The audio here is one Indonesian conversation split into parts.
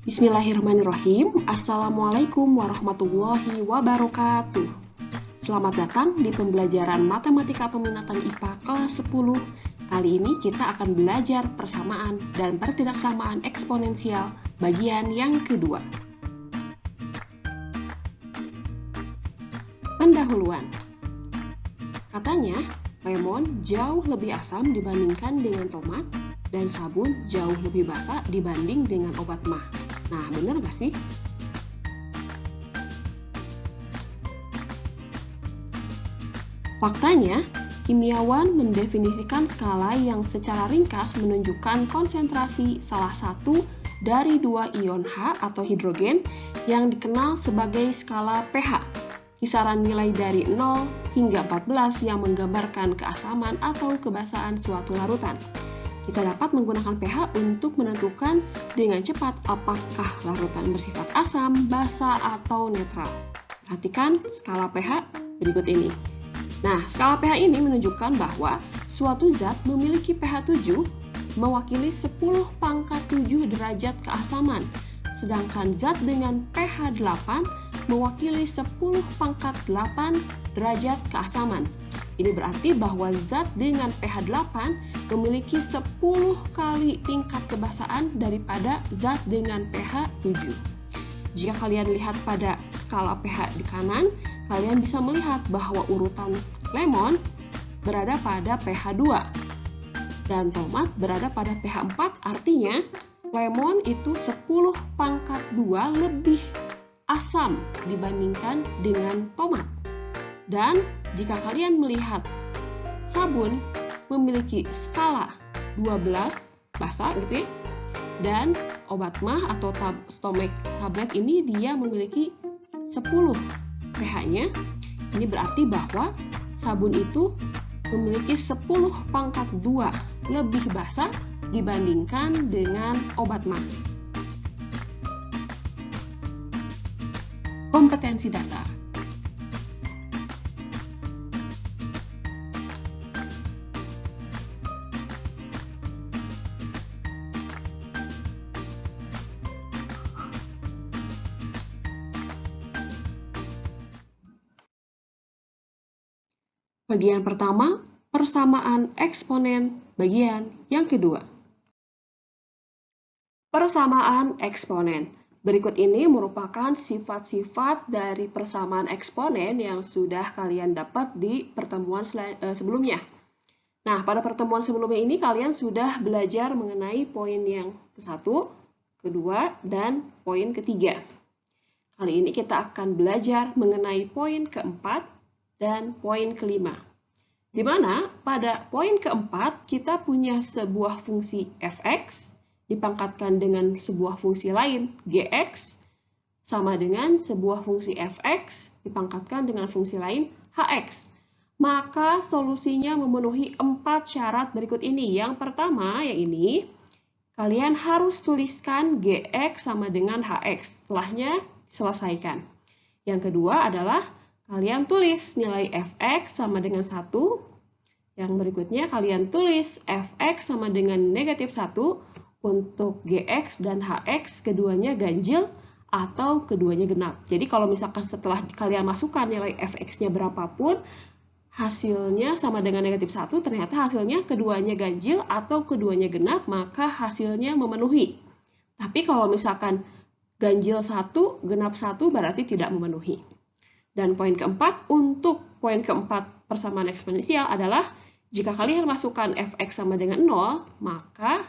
Bismillahirrahmanirrahim. Assalamualaikum warahmatullahi wabarakatuh. Selamat datang di pembelajaran Matematika Peminatan IPA kelas 10. Kali ini kita akan belajar persamaan dan pertidaksamaan eksponensial bagian yang kedua. Pendahuluan. Katanya, lemon jauh lebih asam dibandingkan dengan tomat, dan sabun jauh lebih basah dibanding dengan obat mah. Nah, benar gak sih? Faktanya, kimiawan mendefinisikan skala yang secara ringkas menunjukkan konsentrasi salah satu dari dua ion H atau hidrogen yang dikenal sebagai skala pH. Kisaran nilai dari 0 hingga 14 yang menggambarkan keasaman atau kebasahan suatu larutan. Kita dapat menggunakan pH untuk menentukan dengan cepat apakah larutan bersifat asam, basa, atau netral. Perhatikan skala pH berikut ini. Nah, skala pH ini menunjukkan bahwa suatu zat memiliki pH 7 mewakili 10 pangkat 7 derajat keasaman, sedangkan zat dengan pH 8 mewakili 10 pangkat 8 derajat keasaman. Ini berarti bahwa zat dengan pH 8 memiliki 10 kali tingkat kebasahan daripada zat dengan pH 7. Jika kalian lihat pada skala pH di kanan, kalian bisa melihat bahwa urutan lemon berada pada pH 2 dan tomat berada pada pH 4, artinya lemon itu 10 pangkat 2 lebih asam dibandingkan dengan tomat. Dan jika kalian melihat sabun memiliki skala 12 basah gitu ya, dan obat mah atau stomach tablet ini dia memiliki 10 pH-nya, ini berarti bahwa sabun itu memiliki 10 pangkat 2 lebih basah dibandingkan dengan obat mah. Kompetensi dasar. Bagian pertama, persamaan eksponen bagian yang kedua. Persamaan eksponen. Berikut ini merupakan sifat-sifat dari persamaan eksponen yang sudah kalian dapat di pertemuan sebelumnya. Nah, pada pertemuan sebelumnya ini kalian sudah belajar mengenai poin yang ke-1, kedua, dan poin ketiga. Kali ini kita akan belajar mengenai poin keempat dan poin kelima. Di mana pada poin keempat kita punya sebuah fungsi fx dipangkatkan dengan sebuah fungsi lain gx sama dengan sebuah fungsi fx dipangkatkan dengan fungsi lain hx. Maka solusinya memenuhi 4 syarat berikut ini. Yang pertama yang ini, kalian harus tuliskan gx sama dengan hx. Setelahnya selesaikan. Yang kedua adalah kalian tulis nilai fx sama dengan 1. Yang berikutnya kalian tulis fx sama dengan negatif 1 untuk gx dan hx keduanya ganjil atau keduanya genap. Jadi kalau misalkan setelah kalian masukkan nilai fx-nya berapapun, hasilnya sama dengan negatif 1, ternyata hasilnya keduanya ganjil atau keduanya genap, maka hasilnya memenuhi. Tapi kalau misalkan ganjil 1, genap 1 berarti tidak memenuhi. Dan poin keempat, untuk poin keempat persamaan eksponensial adalah jika kalian masukkan fx sama dengan 0, maka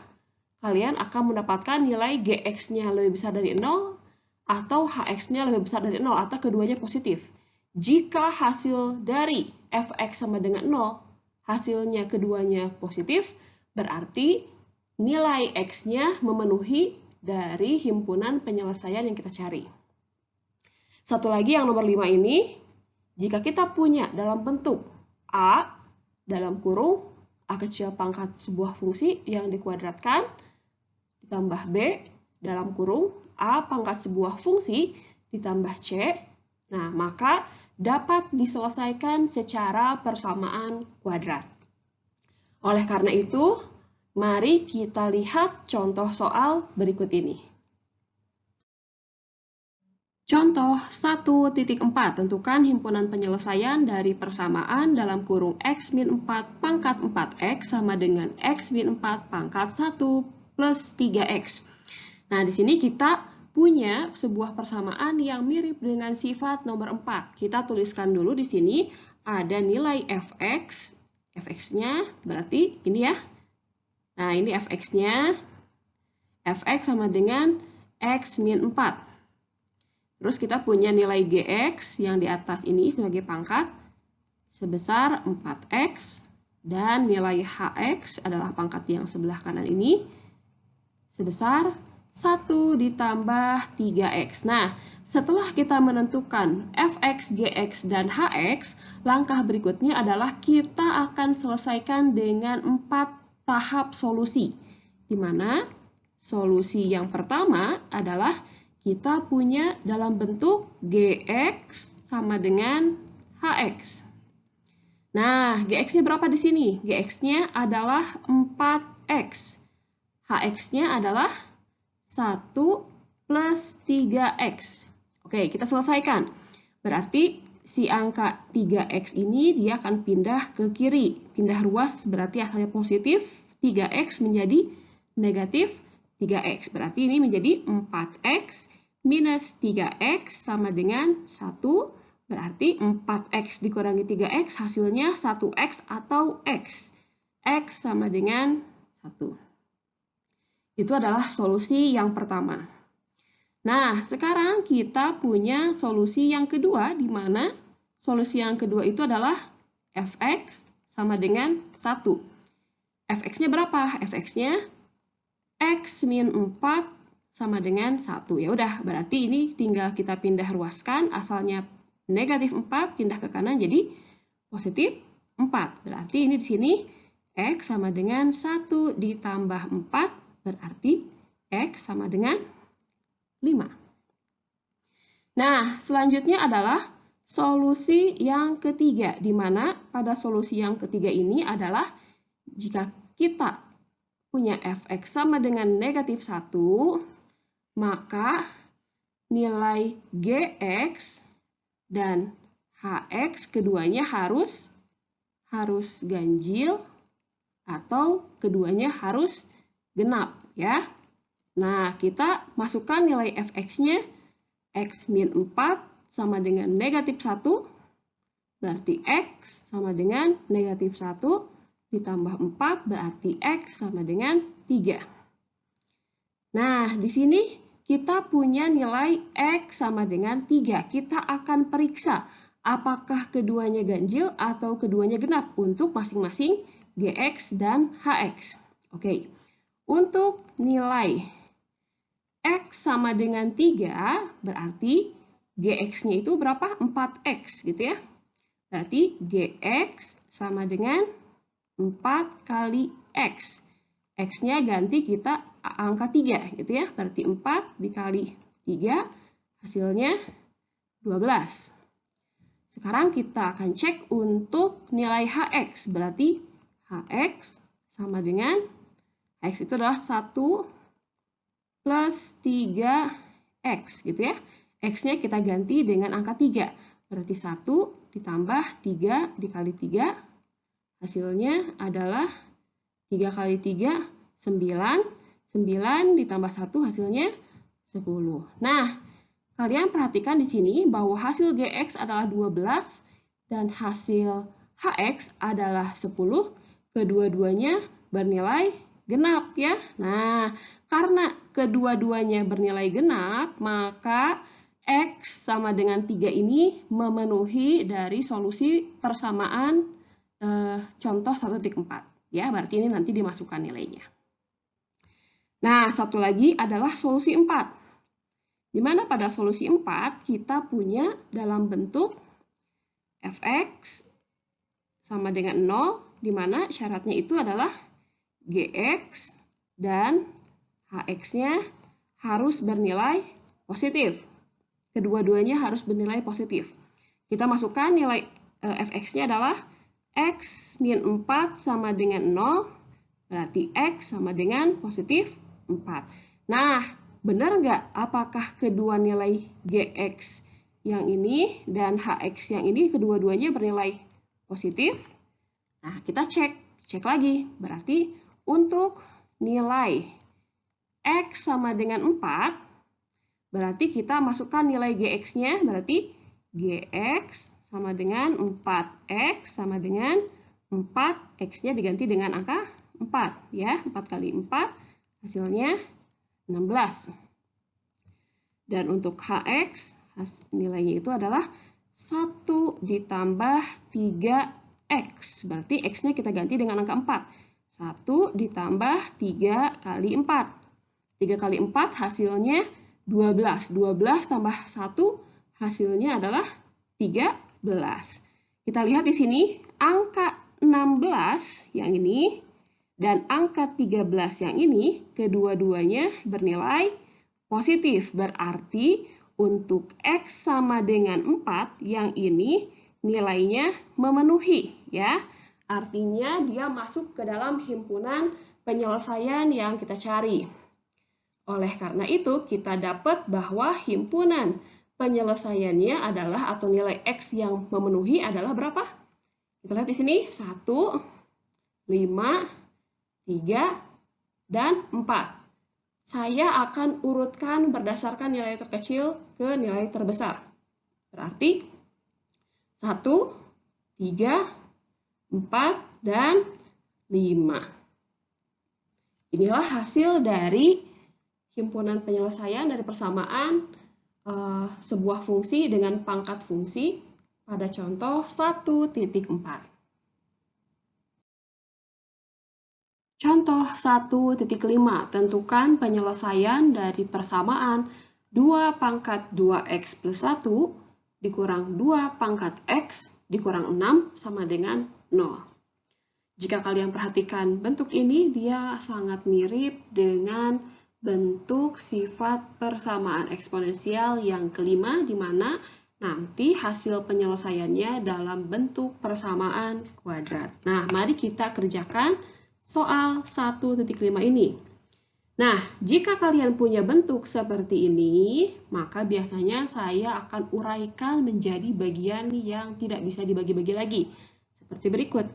kalian akan mendapatkan nilai gx-nya lebih besar dari 0 atau hx-nya lebih besar dari 0 atau keduanya positif. Jika hasil dari fx sama dengan 0, hasilnya keduanya positif, berarti nilai x-nya memenuhi dari himpunan penyelesaian yang kita cari. Satu lagi yang nomor 5 ini, jika kita punya dalam bentuk A dalam kurung A kecil pangkat sebuah fungsi yang dikuadratkan ditambah B dalam kurung A pangkat sebuah fungsi ditambah C, nah maka dapat diselesaikan secara persamaan kuadrat. Oleh karena itu, mari kita lihat contoh soal berikut ini. Contoh 1.4, tentukan himpunan penyelesaian dari persamaan dalam kurung X min 4 pangkat 4X sama dengan X min 4 pangkat 1 plus 3X. Nah, di sini kita punya sebuah persamaan yang mirip dengan sifat nomor 4. Kita tuliskan dulu di sini ada nilai fx. Fx-nya berarti ini ya. Nah, ini fx-nya. Fx sama dengan X min 4. Terus kita punya nilai gx yang di atas ini sebagai pangkat sebesar 4x. Dan nilai hx adalah pangkat yang sebelah kanan ini sebesar 1 ditambah 3x. Nah, setelah kita menentukan fx, gx, dan hx, langkah berikutnya adalah kita akan selesaikan dengan 4 tahap solusi. Di mana solusi yang pertama adalah kita punya dalam bentuk gx sama dengan hx. Nah, gx-nya berapa di sini? Gx-nya adalah 4x. Hx-nya adalah 1 plus 3x. Oke, kita selesaikan. Berarti si angka 3x ini dia akan pindah ke kiri. Pindah ruas berarti asalnya positif, 3x menjadi negatif 3x. Berarti ini menjadi 4x minus 3x sama dengan 1. Berarti 4x dikurangi 3x hasilnya 1x atau x. X sama dengan 1. Itu adalah solusi yang pertama. Nah, sekarang kita punya solusi yang kedua, di mana solusi yang kedua itu adalah fx sama dengan 1. Fx-nya berapa? Fx-nya X min 4 sama dengan 1. Ya udah, berarti ini tinggal kita pindah ruaskan, asalnya negatif 4 pindah ke kanan jadi positif 4. Berarti ini di sini X sama dengan 1 ditambah 4, berarti X sama dengan 5. Nah, selanjutnya adalah solusi yang ketiga, di mana pada solusi yang ketiga ini adalah jika kita punya fx sama dengan negatif 1, maka nilai gx dan hx keduanya harus ganjil atau keduanya harus genap ya. Nah, kita masukkan nilai fx-nya x min 4 sama dengan negatif 1, berarti x sama dengan negatif 1 ditambah 4 berarti X sama dengan 3. Nah, di sini kita punya nilai X sama dengan 3. Kita akan periksa apakah keduanya ganjil atau keduanya genap untuk masing-masing GX dan HX. Oke, untuk nilai X sama dengan 3 berarti GX-nya itu berapa? 4X gitu ya. Berarti GX sama dengan 4 kali X. X-nya ganti kita angka 3 gitu ya. Berarti 4 dikali 3 hasilnya 12. Sekarang kita akan cek untuk nilai HX. Berarti HX sama dengan X itu adalah 1 plus 3X gitu ya. X-nya kita ganti dengan angka 3. Berarti 1 ditambah 3 dikali 3. Hasilnya adalah 3 kali 3, 9. 9 ditambah 1 hasilnya 10. Nah, kalian perhatikan di sini bahwa hasil GX adalah 12 dan hasil HX adalah 10. Kedua-duanya bernilai genap ya. Nah, karena kedua-duanya bernilai genap, maka X sama dengan 3 ini memenuhi dari solusi persamaan contoh 1.4 ya, berarti ini nanti dimasukkan nilainya. Nah, satu lagi adalah solusi 4. Di mana pada solusi 4 kita punya dalam bentuk fx sama dengan 0, di mana syaratnya itu adalah gx dan hx-nya harus bernilai positif. Kedua-duanya harus bernilai positif. Kita masukkan nilai fx-nya adalah X min 4 sama dengan 0, berarti X sama dengan positif 4. Nah, benar nggak? Apakah kedua nilai Gx yang ini dan Hx yang ini kedua-duanya bernilai positif? Nah, kita cek lagi. Berarti untuk nilai X sama dengan 4, berarti kita masukkan nilai Gx-nya, berarti Gx sama dengan 4X sama dengan 4, X-nya diganti dengan angka 4, ya. 4 kali 4, hasilnya 16. Dan untuk Hx, nilainya itu adalah 1 ditambah 3X. Berarti X-nya kita ganti dengan angka 4. 1 ditambah 3 kali 4. 3 kali 4 hasilnya 12. 12 tambah 1 hasilnya adalah 13. Kita lihat di sini angka 16 yang ini dan angka 13 yang ini kedua-duanya bernilai positif. Berarti untuk X sama dengan 4 yang ini nilainya memenuhi, ya. Artinya dia masuk ke dalam himpunan penyelesaian yang kita cari. Oleh karena itu, kita dapat bahwa himpunan penyelesaiannya adalah atau nilai X yang memenuhi adalah berapa? Kita lihat di sini 1, 5, 3, dan 4. Saya akan urutkan berdasarkan nilai terkecil ke nilai terbesar. Berarti 1, 3, 4, dan 5. Inilah hasil dari himpunan penyelesaian dari persamaan sebuah fungsi dengan pangkat fungsi pada contoh 1.4. Contoh 1.5, tentukan penyelesaian dari persamaan 2 pangkat 2x plus 1 dikurang 2 pangkat x dikurang 6 sama dengan 0. Jika kalian perhatikan bentuk ini, dia sangat mirip dengan bentuk sifat persamaan eksponensial yang kelima, di mana nanti hasil penyelesaiannya dalam bentuk persamaan kuadrat. Nah, mari kita kerjakan soal 1.5 ini. Nah, jika kalian punya bentuk seperti ini, maka biasanya saya akan uraikan menjadi bagian yang tidak bisa dibagi-bagi lagi. Seperti berikut.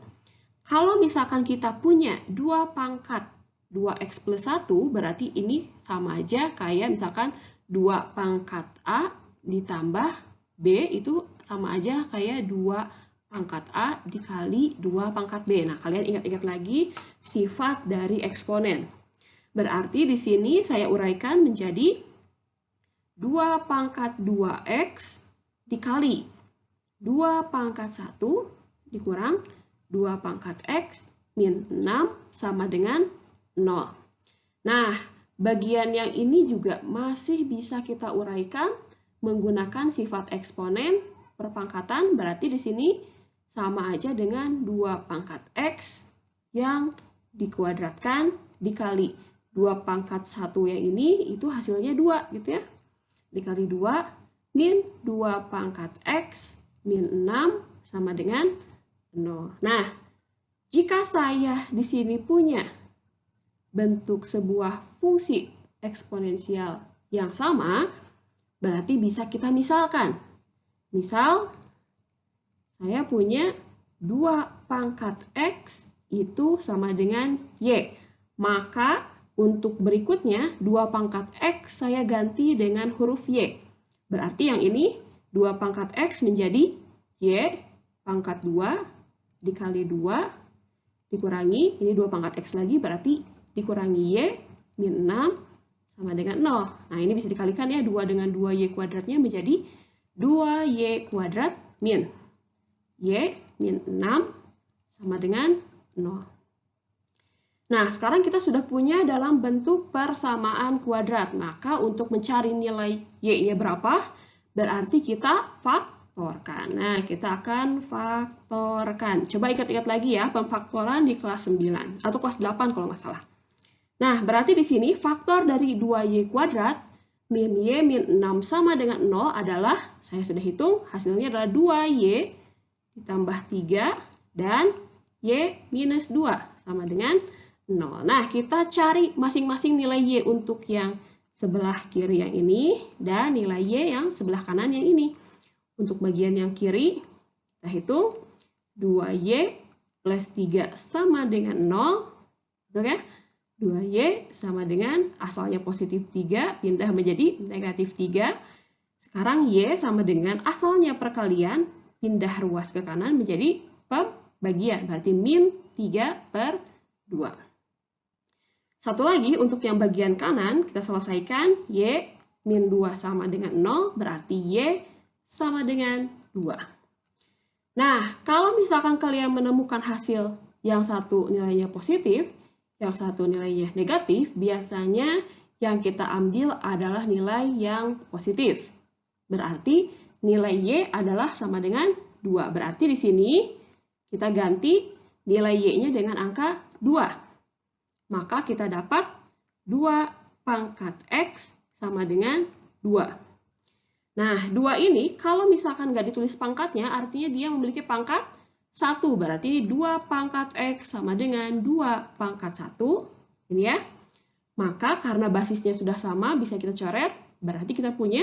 Kalau misalkan kita punya 2 pangkat 2x plus 1, berarti ini sama aja kayak misalkan 2 pangkat A ditambah B, itu sama aja kayak 2 pangkat A dikali 2 pangkat B. Nah, kalian ingat-ingat lagi sifat dari eksponen. Berarti di sini saya uraikan menjadi 2 pangkat 2x dikali 2 pangkat 1 dikurang 2 pangkat x min 6 sama dengan 0. Nah, bagian yang ini juga masih bisa kita uraikan menggunakan sifat eksponen perpangkatan. Berarti di sini sama aja dengan 2 pangkat x yang dikuadratkan dikali 2 pangkat 1 yang ini, itu hasilnya 2 gitu ya. Dikali 2 min 2 pangkat x min 6 sama dengan 0. Nah, jika saya di sini punya bentuk sebuah fungsi eksponensial yang sama, berarti bisa kita misalkan. Misal, saya punya 2 pangkat x itu sama dengan y. Maka, untuk berikutnya, 2 pangkat x saya ganti dengan huruf y. Berarti yang ini, 2 pangkat x menjadi y pangkat 2 dikali 2 dikurangi, ini 2 pangkat x lagi, berarti dikurangi y min 6 sama dengan 0. Nah, ini bisa dikalikan ya, 2 dengan 2y kuadratnya menjadi 2y kuadrat min y min 6 sama dengan 0. Nah, sekarang kita sudah punya dalam bentuk persamaan kuadrat. Maka untuk mencari nilai y-nya berapa, berarti kita faktorkan. Nah, kita akan faktorkan. Coba ingat-ingat lagi ya, pemfaktoran di kelas 9 atau kelas 8 kalau nggak salah. Nah, berarti di sini faktor dari 2y kuadrat min y min 6 sama dengan 0 adalah, saya sudah hitung, hasilnya adalah 2y ditambah 3 dan y minus 2 sama dengan 0. Nah, kita cari masing-masing nilai y untuk yang sebelah kiri yang ini dan nilai Y yang sebelah kanan yang ini. Untuk bagian yang kiri, kita hitung 2Y plus 3 sama dengan 0. Betul ya? 2Y sama dengan asalnya positif 3 pindah menjadi negatif 3. Sekarang Y sama dengan asalnya perkalian pindah ruas ke kanan menjadi pembagian. Berarti min 3/2. Satu lagi untuk yang bagian kanan kita selesaikan. Y min 2 sama dengan 0 berarti Y sama dengan 2. Nah, kalau misalkan kalian menemukan hasil yang satu nilainya positif, yang satu nilainya negatif, biasanya yang kita ambil adalah nilai yang positif. Berarti nilai Y adalah sama dengan 2. Berarti di sini kita ganti nilai Y-nya dengan angka 2. Maka kita dapat 2 pangkat X sama dengan 2. Nah, 2 ini kalau misalkan nggak ditulis pangkatnya, artinya dia memiliki pangkat 1. Berarti 2 pangkat X sama dengan 2 pangkat 1. Ini ya. Maka karena basisnya sudah sama, bisa kita coret. Berarti kita punya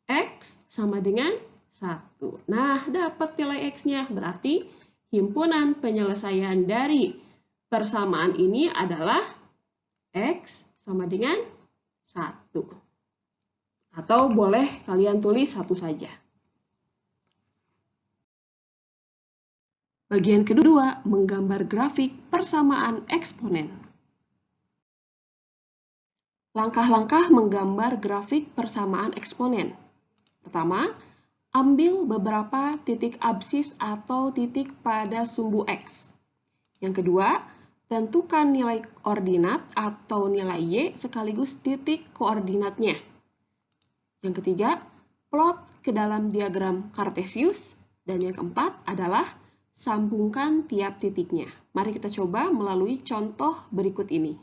X sama dengan 1. Nah, dapat nilai X-nya. Berarti himpunan penyelesaian dari persamaan ini adalah X sama dengan 1. Atau boleh kalian tulis 1 saja. Bagian kedua, menggambar grafik persamaan eksponen. Langkah-langkah menggambar grafik persamaan eksponen. Pertama, ambil beberapa titik absis atau titik pada sumbu X. Yang kedua, tentukan nilai ordinat atau nilai Y sekaligus titik koordinatnya. Yang ketiga, plot ke dalam diagram Kartesius. Dan yang keempat adalah sambungkan tiap titiknya. Mari kita coba melalui contoh berikut ini.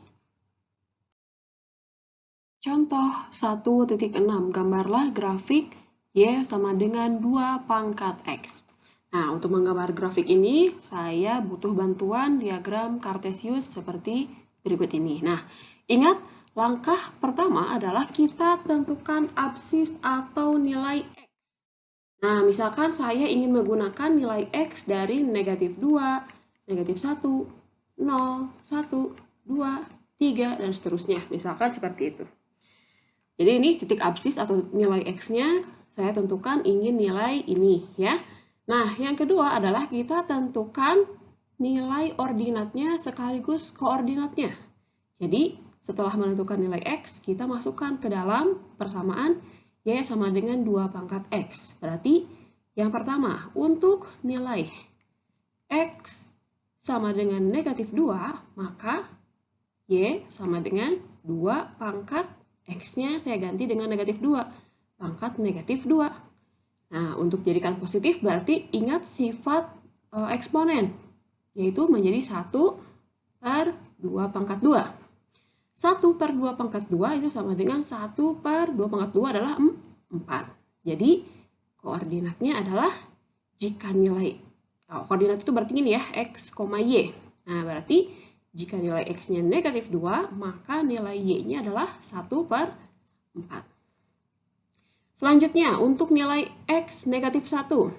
Contoh 1.6, gambarlah grafik Y sama dengan 2 pangkat X. Nah, untuk menggambar grafik ini, saya butuh bantuan diagram Kartesius seperti berikut ini. Nah, ingat, langkah pertama adalah kita tentukan absis atau nilai X. Nah, misalkan saya ingin menggunakan nilai X dari negatif 2, negatif 1, 0, 1, 2, 3, dan seterusnya. Misalkan seperti itu. Jadi ini titik absis atau nilai X-nya, saya tentukan ingin nilai ini ya. Nah, yang kedua adalah kita tentukan nilai ordinatnya sekaligus koordinatnya. Jadi, setelah menentukan nilai X, kita masukkan ke dalam persamaan Y sama dengan 2 pangkat X. Berarti, yang pertama, untuk nilai X sama dengan negatif 2, maka Y sama dengan 2 pangkat X-nya saya ganti dengan negatif 2, pangkat negatif 2. Nah, untuk jadikan positif berarti ingat sifat eksponen, yaitu menjadi 1/2 pangkat 2. 1/2 pangkat 2 itu sama dengan 1/2 pangkat 2 adalah 4. Jadi, koordinatnya adalah jika nilai, koordinat itu berarti ini ya, X, Y. Nah, berarti jika nilai X-nya negatif 2, maka nilai Y-nya adalah 1/4. Selanjutnya, untuk nilai X negatif 1.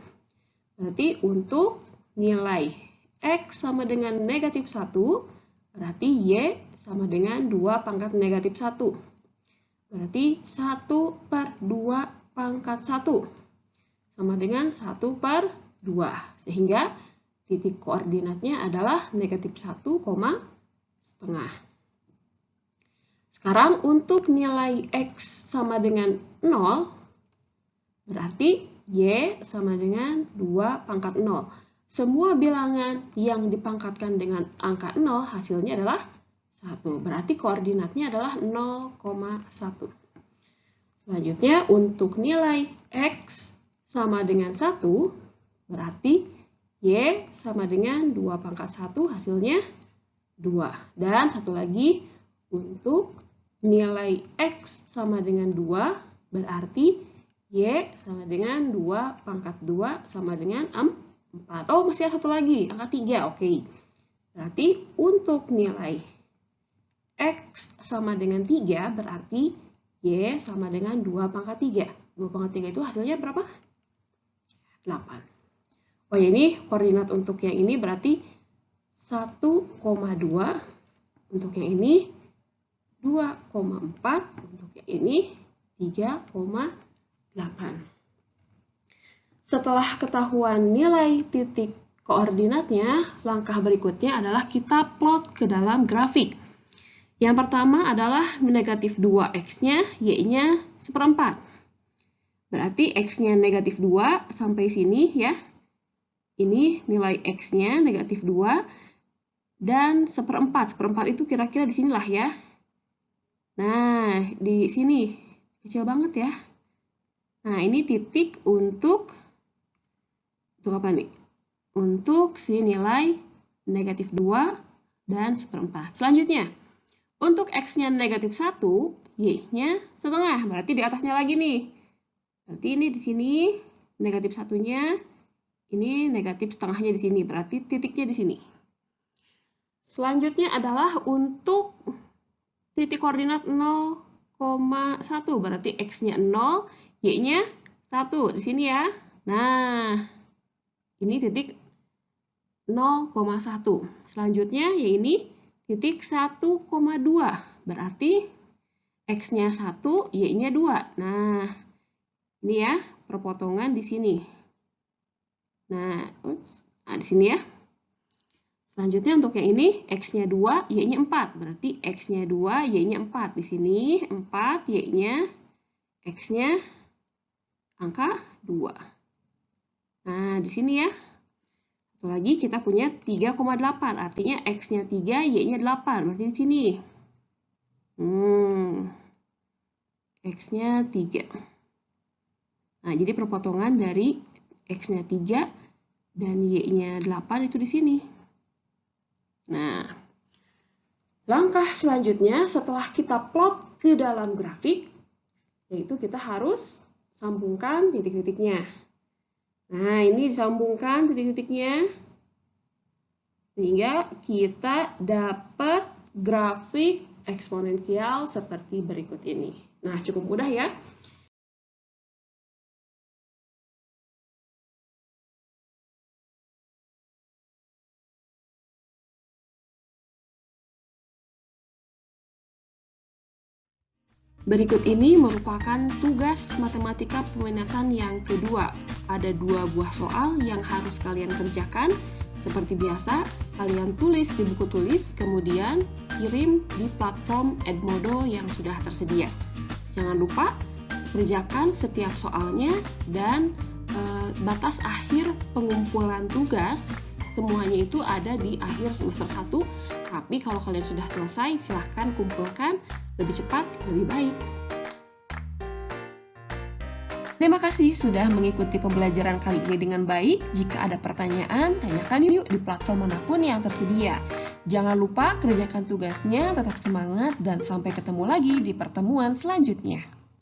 Berarti untuk nilai X sama dengan negatif 1, berarti Y sama dengan 2 pangkat negatif 1. Berarti 1/2 pangkat 1 sama dengan 1/2. Sehingga titik koordinatnya adalah negatif 1,5. Sekarang untuk nilai X sama dengan 0, berarti Y sama dengan 2 pangkat 0. Semua bilangan yang dipangkatkan dengan angka 0 hasilnya adalah 1. Berarti koordinatnya adalah 0,1. Selanjutnya untuk nilai X sama dengan 1, berarti Y sama dengan 2 pangkat 1 hasilnya 2. Dan satu lagi untuk nilai X sama dengan 2, berarti Y sama dengan 2 pangkat 2 sama dengan 4. Oh, masih ada satu lagi, angka 3. Oke. Berarti untuk nilai X sama dengan 3, berarti Y sama dengan 2 pangkat 3. 2 pangkat 3 itu hasilnya berapa? 8. Oh ya, ini koordinat untuk yang ini berarti 1,2. Untuk yang ini 2,4. Untuk yang ini 3,8. Setelah ketahuan nilai titik koordinatnya, langkah berikutnya adalah kita plot ke dalam grafik. Yang pertama adalah negatif 2x-nya, y-nya 1/4. Berarti x-nya negatif 2 sampai sini ya. Ini nilai x-nya negatif 2 dan 1/4. 1/4 itu kira-kira di sinilah ya. Nah, di sini kecil banget ya. Nah, ini titik untuk apa nih? Untuk si nilai negatif 2 dan 1/4. Selanjutnya, untuk x-nya negatif 1, y-nya setengah. Berarti di atasnya lagi nih. Berarti ini di sini negatif 1-nya, ini negatif setengahnya di sini. Berarti titiknya di sini. Selanjutnya adalah untuk titik koordinat 0,1. Berarti x-nya 0, y-nya 1. Di sini ya. Nah, ini titik 0,1. Selanjutnya ya ini titik 1,2. Berarti x-nya 1, y-nya 2. Nah, ini ya perpotongan di sini. Nah, di sini ya. Selanjutnya untuk yang ini x-nya 2, y-nya 4. Berarti x-nya 2, y-nya 4. Di sini 4, y-nya x-nya angka 2. Nah, di sini ya. Satu lagi kita punya 3,8. Artinya x-nya 3, y-nya 8. Berarti di sini. X-nya 3. Nah, jadi perpotongan dari x-nya 3 dan y-nya 8 itu di sini. Nah, langkah selanjutnya setelah kita plot ke dalam grafik, yaitu kita harus sambungkan titik-titiknya. Nah, ini disambungkan titik-titiknya sehingga kita dapat grafik eksponensial seperti berikut ini. Nah, cukup mudah ya. Berikut ini merupakan tugas matematika peminatan yang kedua. Ada 2 buah soal yang harus kalian kerjakan. Seperti biasa, kalian tulis di buku tulis, kemudian kirim di platform Edmodo yang sudah tersedia. Jangan lupa kerjakan setiap soalnya dan batas akhir pengumpulan tugas semuanya itu ada di akhir semester 1. Tapi kalau kalian sudah selesai, silahkan kumpulkan lebih cepat, lebih baik. Terima kasih sudah mengikuti pembelajaran kali ini dengan baik. Jika ada pertanyaan, tanyakan yuk di platform manapun yang tersedia. Jangan lupa kerjakan tugasnya, tetap semangat, dan sampai ketemu lagi di pertemuan selanjutnya.